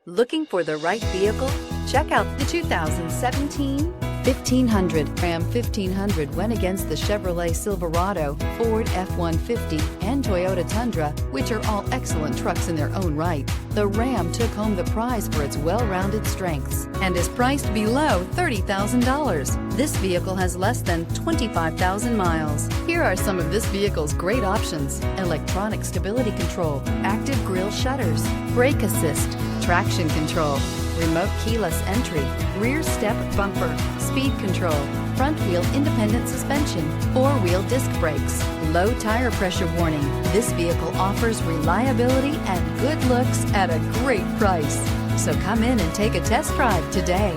Looking for the right vehicle? Check out the 2017 1500. Ram 1500 went against the Chevrolet Silverado, Ford F-150, and Toyota Tundra, which are all excellent trucks in their own right. The Ram took home the prize for its well-rounded strengths and is priced below $30,000. This vehicle has less than 25,000 miles. Here are some of this vehicle's great options: electronic stability control, active grille shutters, brake assist, traction control, remote keyless entry, rear step bumper, speed control, front wheel independent suspension, four-wheel disc brakes, low tire pressure warning. This vehicle offers reliability and good looks at a great price. So come in and take a test drive today.